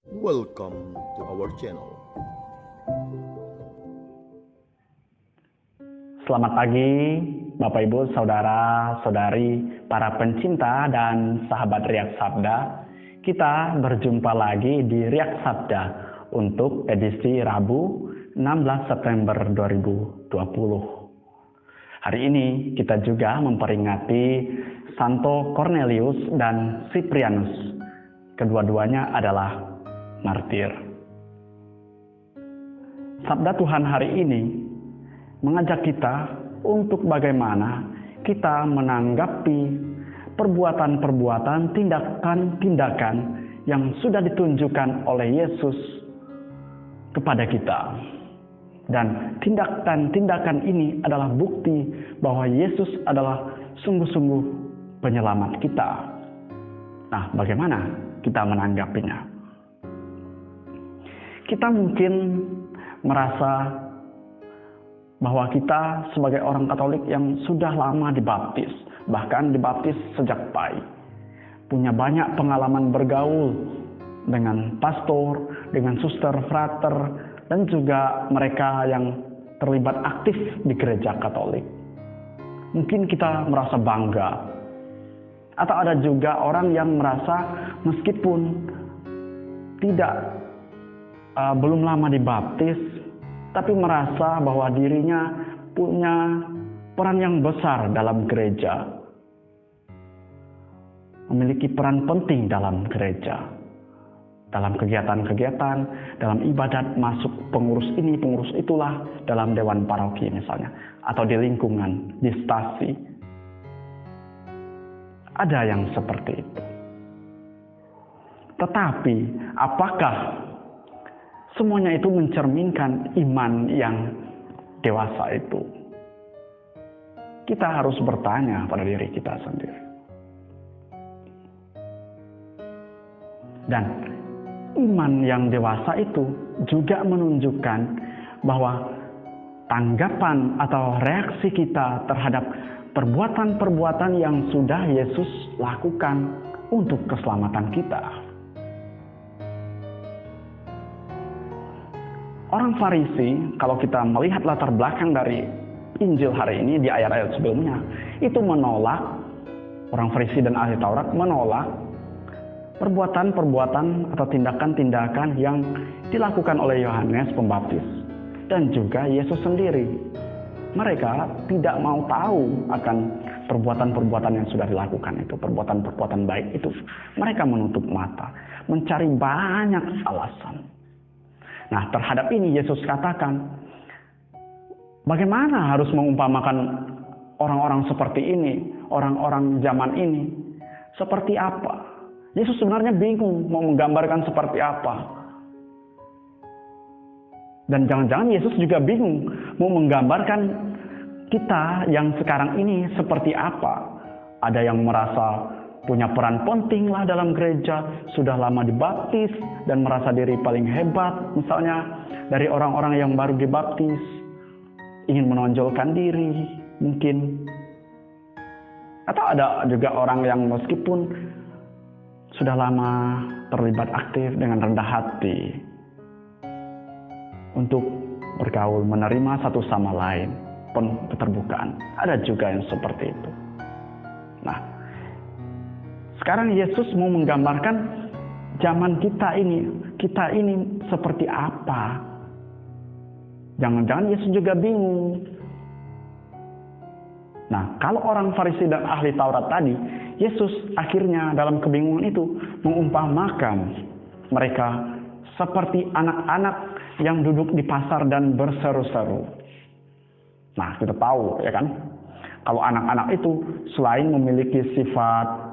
Welcome to our channel. Selamat pagi, Bapak Ibu, Saudara, Saudari, para pencinta dan sahabat Riak Sabda. Kita berjumpa lagi di Riak Sabda untuk edisi Rabu 16 September 2020. Hari ini kita juga memperingati Santo Cornelius dan Cyprianus. Kedua-duanya adalah martir. Sabda Tuhan hari ini mengajak kita untuk bagaimana kita menanggapi perbuatan-perbuatan, tindakan-tindakan yang sudah ditunjukkan oleh Yesus kepada kita. Dan tindakan-tindakan ini adalah bukti bahwa Yesus adalah sungguh-sungguh penyelamat kita. Nah, bagaimana kita menanggapinya? Kita mungkin merasa bahwa kita sebagai orang Katolik yang sudah lama dibaptis, bahkan dibaptis sejak bayi, punya banyak pengalaman bergaul dengan pastor, dengan suster, frater, dan juga mereka yang terlibat aktif di gereja Katolik. Mungkin kita merasa bangga. Atau ada juga orang yang merasa meskipun belum lama dibaptis, tapi merasa bahwa dirinya punya peran yang besar dalam gereja, memiliki peran penting dalam gereja, dalam kegiatan-kegiatan, dalam ibadat, masuk pengurus ini, pengurus itulah, dalam dewan paroki misalnya, atau di lingkungan, di stasi. Ada yang seperti itu. Tetapi apakah semuanya itu mencerminkan iman yang dewasa itu? Kita harus bertanya pada diri kita sendiri. Dan iman yang dewasa itu juga menunjukkan bahwa tanggapan atau reaksi kita terhadap perbuatan-perbuatan yang sudah Yesus lakukan untuk keselamatan kita. Orang Farisi, kalau kita melihat latar belakang dari Injil hari ini di ayat-ayat sebelumnya, itu menolak, orang Farisi dan ahli Taurat menolak perbuatan-perbuatan atau tindakan-tindakan yang dilakukan oleh Yohanes Pembaptis dan juga Yesus sendiri. Mereka tidak mau tahu akan perbuatan-perbuatan yang sudah dilakukan itu, perbuatan-perbuatan baik itu. Mereka menutup mata, mencari banyak alasan. Nah, terhadap ini Yesus katakan, bagaimana harus mengumpamakan orang-orang seperti ini, orang-orang zaman ini, seperti apa? Yesus sebenarnya bingung mau menggambarkan seperti apa. Dan jangan-jangan Yesus juga bingung mau menggambarkan kita yang sekarang ini seperti apa. Ada yang merasa punya peran penting lah dalam gereja, sudah lama dibaptis dan merasa diri paling hebat, misalnya dari orang-orang yang baru dibaptis, ingin menonjolkan diri mungkin. Atau ada juga orang yang meskipun sudah lama terlibat aktif dengan rendah hati untuk bergaul, menerima satu sama lain, penuh keterbukaan. Ada juga yang seperti itu. Nah, sekarang Yesus mau menggambarkan zaman kita ini seperti apa. Jangan-jangan Yesus juga bingung. Nah, kalau orang Farisi dan ahli Taurat tadi, Yesus akhirnya dalam kebingungan itu mengumpamakan mereka seperti anak-anak yang duduk di pasar dan berseru-seru. Nah, kita tahu ya kan, kalau anak-anak itu selain memiliki sifat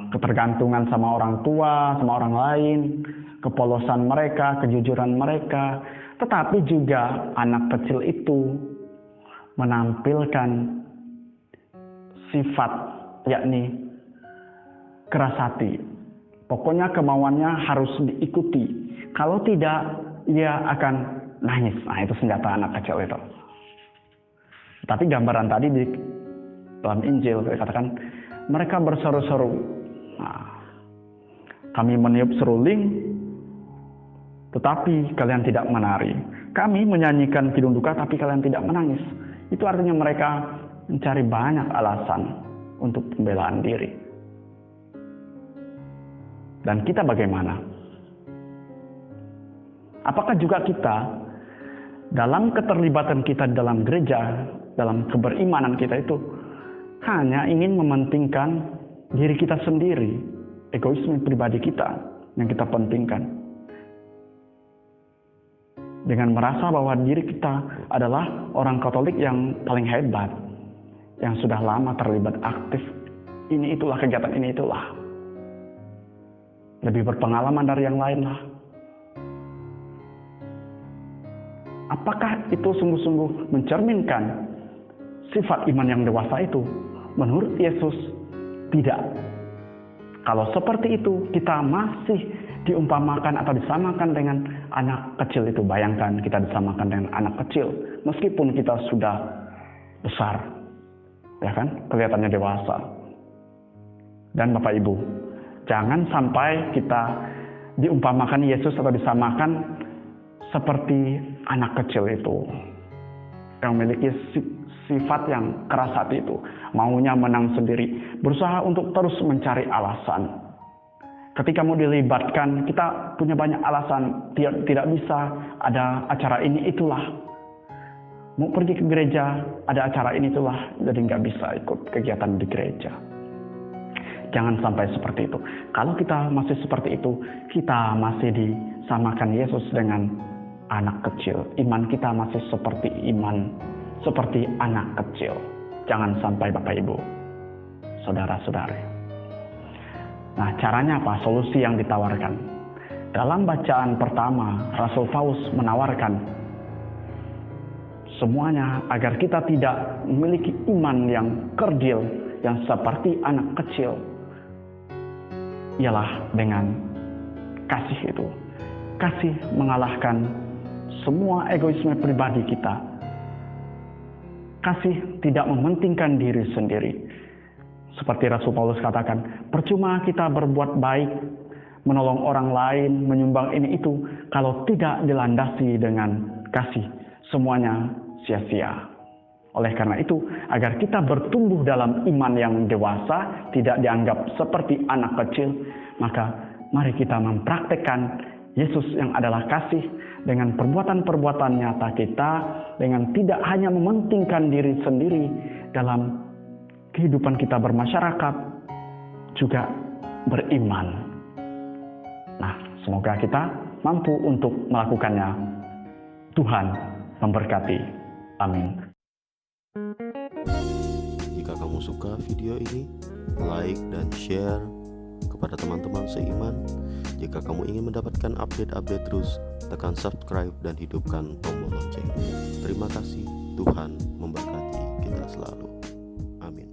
ketergantungan sama orang tua, sama orang lain, kepolosan mereka, kejujuran mereka, tetapi juga anak kecil itu menampilkan sifat, yakni keras hati. Pokoknya kemauannya harus diikuti. Kalau tidak, ia akan nangis. Nah, itu senjata anak kecil itu. Tapi gambaran tadi di dalam Injil dikatakan mereka berseru-seru. Nah, Kami meniup seruling, tetapi kalian tidak menari. Kami menyanyikan kidung duka, tapi kalian tidak menangis. Itu artinya mereka mencari banyak alasan untuk pembelaan diri. Dan kita bagaimana? Apakah juga kita dalam keterlibatan kita dalam gereja, dalam keberimanan kita itu hanya ingin mementingkan diri kita sendiri, egoisme pribadi kita yang kita pentingkan, dengan merasa bahwa diri kita adalah orang Katolik yang paling hebat, yang sudah lama terlibat aktif ini itulah, kegiatan ini itulah, lebih berpengalaman dari yang lain lah. Apakah itu sungguh-sungguh mencerminkan sifat iman yang dewasa itu? Menurut Yesus, tidak. Kalau seperti itu, kita masih diumpamakan atau disamakan dengan anak kecil itu. Bayangkan kita disamakan dengan anak kecil, meskipun kita sudah besar, ya kan? Kelihatannya dewasa. Dan Bapak Ibu, jangan sampai kita diumpamakan Yesus atau disamakan seperti anak kecil itu, yang memiliki sifat yang keras hati itu, maunya menang sendiri, berusaha untuk terus mencari alasan. Ketika mau dilibatkan, kita punya banyak alasan, tidak bisa, ada acara ini itulah. Mau pergi ke gereja, ada acara ini itulah, jadi nggak bisa ikut kegiatan di gereja. Jangan sampai seperti itu. Kalau kita masih seperti itu, kita masih disamakan Yesus dengan anak kecil. Iman kita masih seperti anak kecil. Jangan sampai Bapak Ibu, saudara-saudari. Nah, caranya apa? Solusi yang ditawarkan. Dalam bacaan pertama, Rasul Paulus menawarkan semuanya agar kita tidak memiliki iman yang kerdil, yang seperti anak kecil. Ialah dengan kasih itu. Kasih mengalahkan semua egoisme pribadi kita. Kasih tidak mementingkan diri sendiri. Seperti Rasul Paulus katakan, percuma kita berbuat baik, menolong orang lain, menyumbang ini itu, kalau tidak dilandasi dengan kasih, semuanya sia-sia. Oleh karena itu, agar kita bertumbuh dalam iman yang dewasa, tidak dianggap seperti anak kecil, maka mari kita mempraktekkan Yesus yang adalah kasih dengan perbuatan-perbuatan nyata kita, dengan tidak hanya mementingkan diri sendiri dalam kehidupan kita bermasyarakat, juga beriman. Nah, semoga kita mampu untuk melakukannya. Tuhan memberkati. Amin. Jika kamu suka video ini, like dan share kepada teman-teman seiman. Jika kamu ingin mendapatkan update-update terus, tekan subscribe dan hidupkan tombol lonceng. Terima kasih, Tuhan memberkati kita selalu. Amin.